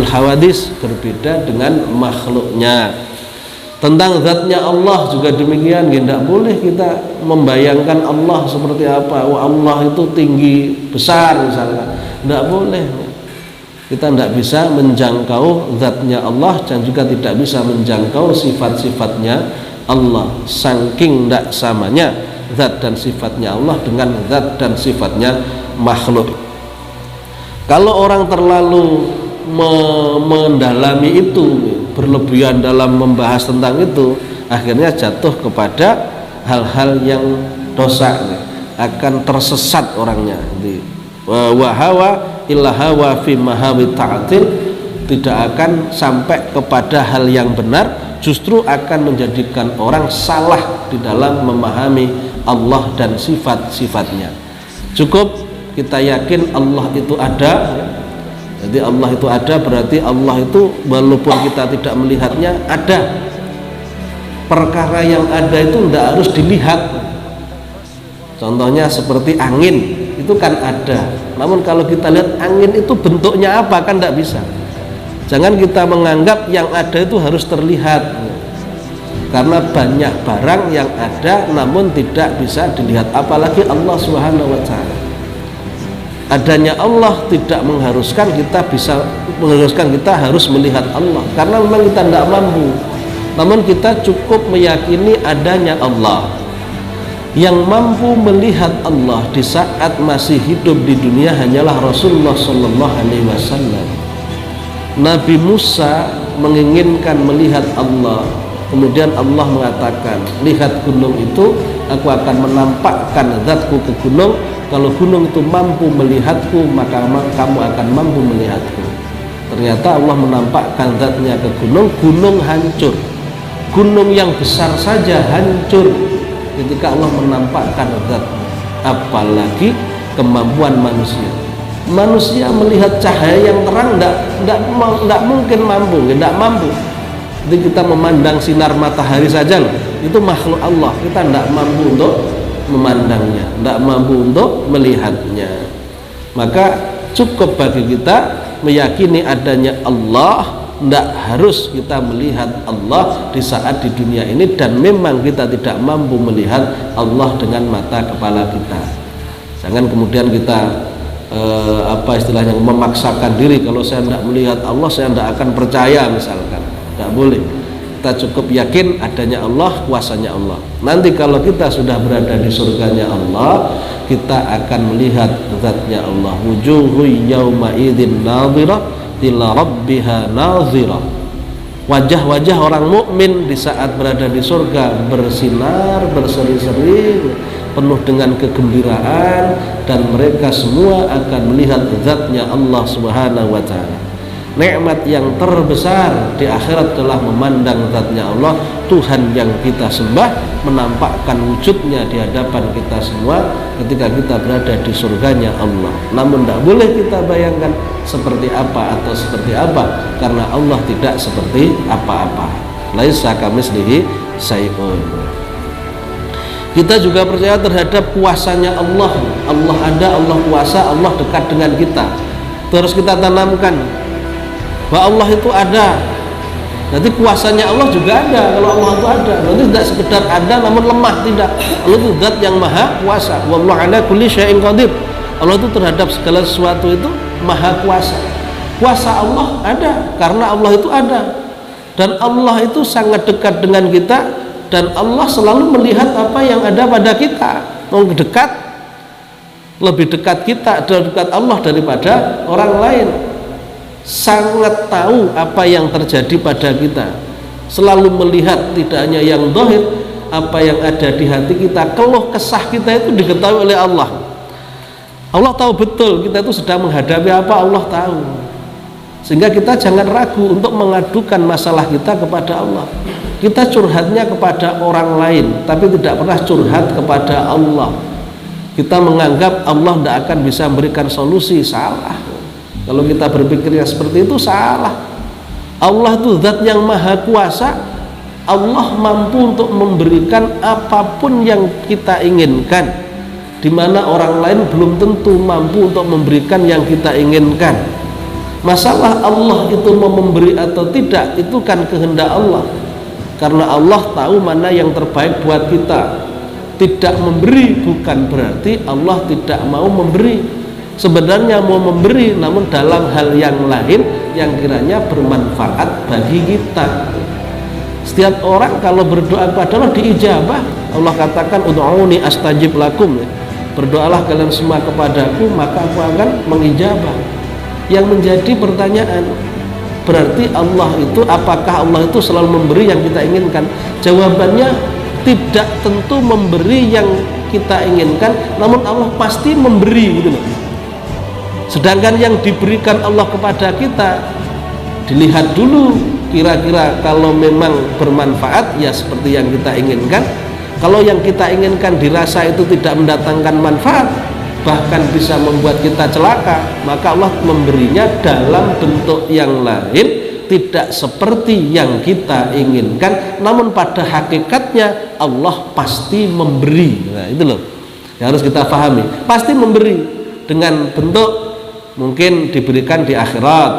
wujudul hawadis, berbeda dengan makhluknya. Tentang zatnya Allah juga demikian, tidak boleh kita membayangkan Allah seperti apa. Wah, Allah itu tinggi besar misalnya, tidak boleh. Kita tidak bisa menjangkau zatnya Allah dan juga tidak bisa menjangkau sifat-sifatnya Allah. Saking tidak samanya zat dan sifatnya Allah dengan zat dan sifatnya makhluk. Kalau orang terlalu mendalami itu, berlebihan dalam membahas tentang itu, akhirnya jatuh kepada hal-hal yang dosa, akan tersesat orangnya. Wa hawa illa hawa fi mahawi ta'til, tidak akan sampai kepada hal yang benar, justru akan menjadikan orang salah di dalam memahami Allah dan sifat-sifatnya. Cukup kita yakin Allah itu ada. Jadi Allah itu ada, berarti Allah itu walaupun kita tidak melihatnya ada. Perkara yang ada itu tidak harus dilihat. Contohnya seperti angin, itu kan ada. Namun kalau kita lihat angin itu bentuknya apa, kan tidak bisa. Jangan kita menganggap yang ada itu harus terlihat, karena banyak barang yang ada namun tidak bisa dilihat, apalagi Allah Subhanahu wa Ta'ala. Adanya Allah tidak mengharuskan kita harus melihat Allah, karena memang kita tidak mampu. Namun kita cukup meyakini adanya Allah. Yang mampu melihat Allah di saat masih hidup di dunia hanyalah Rasulullah Sallallahu Alaihi Wasallam. Nabi Musa menginginkan melihat Allah, kemudian Allah mengatakan, lihat gunung itu, aku akan menampakkan zatku ke gunung. Kalau gunung itu mampu melihatku, maka kamu akan mampu melihatku. Ternyata Allah menampakkan zatnya ke gunung, gunung hancur. Gunung yang besar saja hancur ketika Allah menampakkan zatnya. Apalagi kemampuan manusia. Manusia melihat cahaya yang terang tidak mungkin mampu, tidak mampu. Jadi kita memandang sinar matahari saja loh, itu makhluk Allah, kita tidak mampu untuk memandangnya, tidak mampu untuk melihatnya. Maka cukup bagi kita meyakini adanya Allah, tidak harus kita melihat Allah di saat di dunia ini, dan memang kita tidak mampu melihat Allah dengan mata kepala kita. Jangan kemudian kita istilahnya memaksakan diri, kalau saya tidak melihat Allah saya tidak akan percaya misalkan. Tidak boleh. Kita cukup yakin adanya Allah, kuasanya Allah. Nanti kalau kita sudah berada di surganya Allah, kita akan melihat zatnya Allah. Wujuhu yawma idzin nadhirah ila rabbiha nadhirah. Wajah-wajah orang mukmin di saat berada di surga bersinar, berseri-seri, penuh dengan kegembiraan, dan mereka semua akan melihat zatnya Allah Subhanahu wa Ta'ala. Nikmat yang terbesar di akhirat adalah memandang zatnya Allah, Tuhan yang kita sembah, menampakkan wujudnya di hadapan kita semua ketika kita berada di surganya Allah. Namun tidak boleh kita bayangkan seperti apa atau seperti apa, karena Allah tidak seperti apa-apa. Laisa kamitslihi syai'un. Kita juga percaya terhadap kuasanya Allah. Allah ada, Allah kuasa, Allah dekat dengan kita. Terus kita tanamkan bahwa Allah itu ada. Nanti kuasanya Allah juga ada. Kalau Allah itu ada, nanti tidak sekedar ada namun lemah, tidak. Allah itu zat yang maha kuasa. Wallahu ala kulli syai'in qadir. Allah itu terhadap segala sesuatu itu maha kuasa. Kuasa Allah ada karena Allah itu ada. Dan Allah itu sangat dekat dengan kita, dan Allah selalu melihat apa yang ada pada kita. Mau dekat, lebih dekat kita, dekat Allah daripada orang lain. Sangat tahu apa yang terjadi pada kita, selalu melihat tidak hanya yang zahir, apa yang ada di hati kita, keluh kesah kita itu diketahui oleh Allah. Allah tahu betul kita itu sedang menghadapi apa, Allah tahu. Sehingga kita jangan ragu untuk mengadukan masalah kita kepada Allah. Kita curhatnya kepada orang lain, tapi tidak pernah curhat kepada Allah. Kita menganggap Allah tidak akan bisa memberikan solusi, salah. Kalau kita berpikirnya seperti itu, salah. Allah itu zat yang maha kuasa. Allah mampu untuk memberikan apapun yang kita inginkan, di mana orang lain belum tentu mampu untuk memberikan yang kita inginkan. Masalah Allah itu mau memberi atau tidak, itu kan kehendak Allah. Karena Allah tahu mana yang terbaik buat kita. Tidak memberi bukan berarti Allah tidak mau memberi. Sebenarnya mau memberi, namun dalam hal yang lain yang kiranya bermanfaat bagi kita. Setiap orang kalau berdoa kepada Allah diijabah. Allah katakan ud'uni astajib lakum. Berdoalah kalian semua kepadaku, maka aku akan mengijabah. Yang menjadi pertanyaan, berarti Allah itu, apakah Allah itu selalu memberi yang kita inginkan? Jawabannya tidak tentu memberi yang kita inginkan, namun Allah pasti memberi gitu loh. Sedangkan yang diberikan Allah kepada kita, dilihat dulu kira-kira kalau memang bermanfaat ya seperti yang kita inginkan. Kalau yang kita inginkan dirasa itu tidak mendatangkan manfaat, bahkan bisa membuat kita celaka, maka Allah memberinya dalam bentuk yang lain, tidak seperti yang kita inginkan, namun pada hakikatnya Allah pasti memberi. Nah itu loh yang harus kita pahami, pasti memberi dengan bentuk mungkin diberikan di akhirat,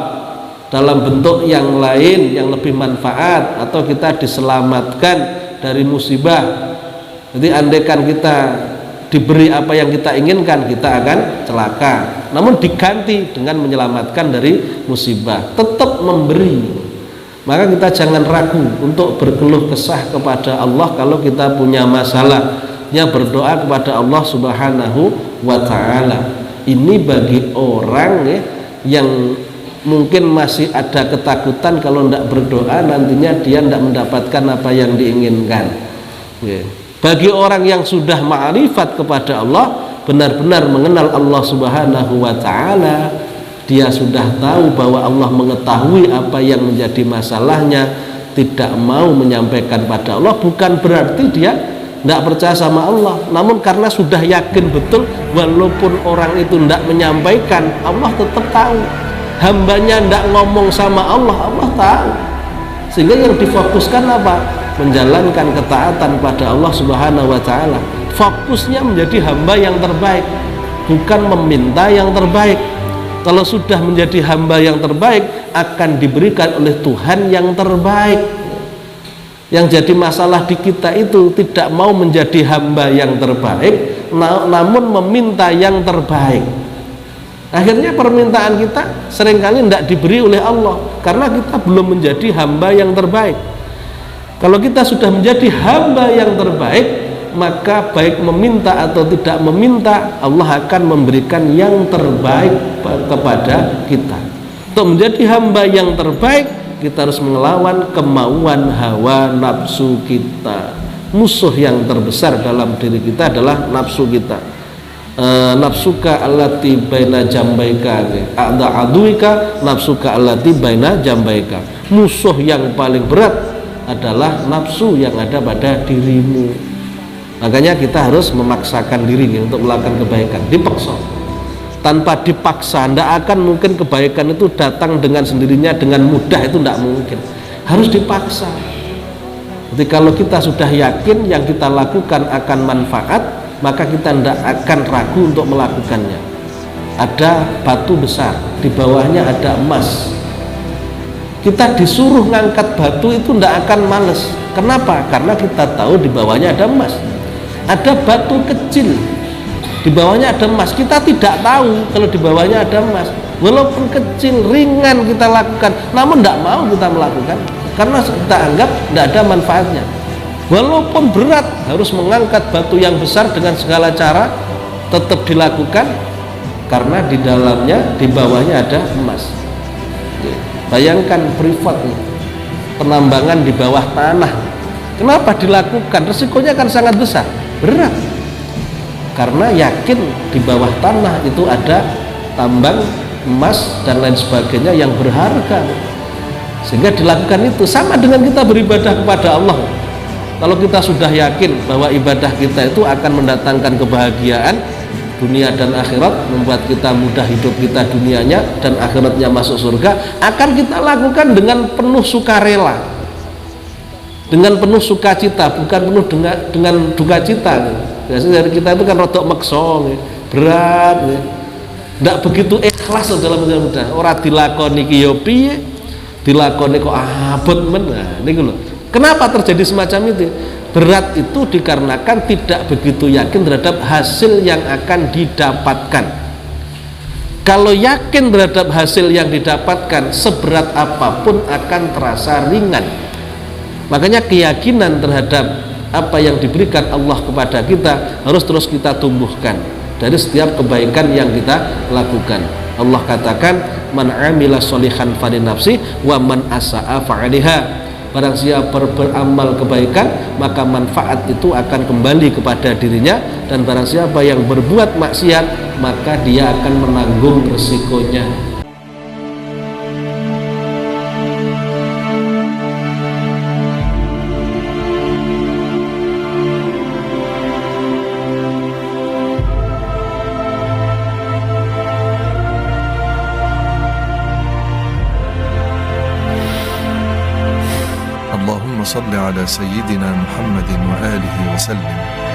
dalam bentuk yang lain yang lebih manfaat, atau kita diselamatkan dari musibah. Jadi andaikan kita diberi apa yang kita inginkan, kita akan celaka, namun diganti dengan menyelamatkan dari musibah, tetap memberi. Maka kita jangan ragu untuk berkeluh kesah kepada Allah kalau kita punya masalah, ya berdoa kepada Allah Subhanahu wa ta'ala. Ini bagi orang ya, yang mungkin masih ada ketakutan kalau tidak berdoa nantinya dia tidak mendapatkan apa yang diinginkan ya. Bagi orang yang sudah ma'rifat kepada Allah, benar-benar mengenal Allah Subhanahu wa ta'ala, dia sudah tahu bahwa Allah mengetahui apa yang menjadi masalahnya, tidak mau menyampaikan pada Allah, bukan berarti dia tidak percaya sama Allah, namun karena sudah yakin betul walaupun orang itu tidak menyampaikan, Allah tetap tahu. Hambanya tidak ngomong sama Allah, Allah tahu. Sehingga yang difokuskan apa? Menjalankan ketaatan pada Allah Subhanahu wa ta'ala. Fokusnya menjadi hamba yang terbaik, bukan meminta yang terbaik. Kalau sudah menjadi hamba yang terbaik, akan diberikan oleh Tuhan yang terbaik. Yang jadi masalah di kita itu tidak mau menjadi hamba yang terbaik, namun meminta yang terbaik. Akhirnya permintaan kita seringkali tidak diberi oleh Allah, karena kita belum menjadi hamba yang terbaik. Kalau kita sudah menjadi hamba yang terbaik, maka baik meminta atau tidak meminta, Allah akan memberikan yang terbaik kepada kita. Untuk menjadi hamba yang terbaik, kita harus melawan kemauan hawa nafsu kita. Musuh yang terbesar dalam diri kita adalah nafsu kita. Nafsuka allati baina jambaika, ada aduika nafsuka allati baina jambaika. Musuh yang paling berat adalah nafsu yang ada pada dirimu. Makanya kita harus memaksakan diri untuk melakukan kebaikan, dipaksa. Tanpa dipaksa tidak akan mungkin kebaikan itu datang dengan sendirinya dengan mudah, itu tidak mungkin, harus dipaksa. Jadi kalau kita sudah yakin yang kita lakukan akan manfaat, maka kita tidak akan ragu untuk melakukannya. Ada batu besar, di bawahnya ada emas, kita disuruh ngangkat batu itu tidak akan males. Kenapa? Karena kita tahu di bawahnya ada emas. Ada batu kecil, di bawahnya ada emas, kita tidak tahu kalau di bawahnya ada emas. Walaupun kecil, ringan kita lakukan, namun tidak mau kita melakukan karena kita anggap tidak ada manfaatnya. Walaupun berat, harus mengangkat batu yang besar dengan segala cara, tetap dilakukan karena di dalamnya, di bawahnya ada emas. Bayangkan privat nih, penambangan di bawah tanah. Kenapa dilakukan? Resikonya kan sangat besar, berat. Karena yakin di bawah tanah itu ada tambang emas dan lain sebagainya yang berharga. Sehingga dilakukan itu. Sama dengan kita beribadah kepada Allah. Kalau kita sudah yakin bahwa ibadah kita itu akan mendatangkan kebahagiaan dunia dan akhirat, membuat kita mudah hidup kita dunianya dan akhiratnya masuk surga, akan kita lakukan dengan penuh sukarela, dengan penuh sukacita, bukan penuh dengan duka cita. Biasanya dari kita itu kan rodok makso, berat. ndak begitu ikhlas dalam mudah-mudahan, ora dilakoni ki yo piye, dilakoni kok abot men. Nah, niku lho. Kenapa terjadi semacam itu? Berat itu dikarenakan tidak begitu yakin terhadap hasil yang akan didapatkan. Kalau yakin terhadap hasil yang didapatkan, seberat apapun akan terasa ringan. Makanya keyakinan terhadap apa yang diberikan Allah kepada kita harus terus kita tumbuhkan dari setiap kebaikan yang kita lakukan. Allah katakan, man amila sholihan falinafsi wa man asa'a fa'aliha. Barang siapa beramal kebaikan, maka manfaat itu akan kembali kepada dirinya, dan barang siapa yang berbuat maksiat, maka dia akan menanggung resikonya. اللهم صل على سيدنا محمد وآله وسلم.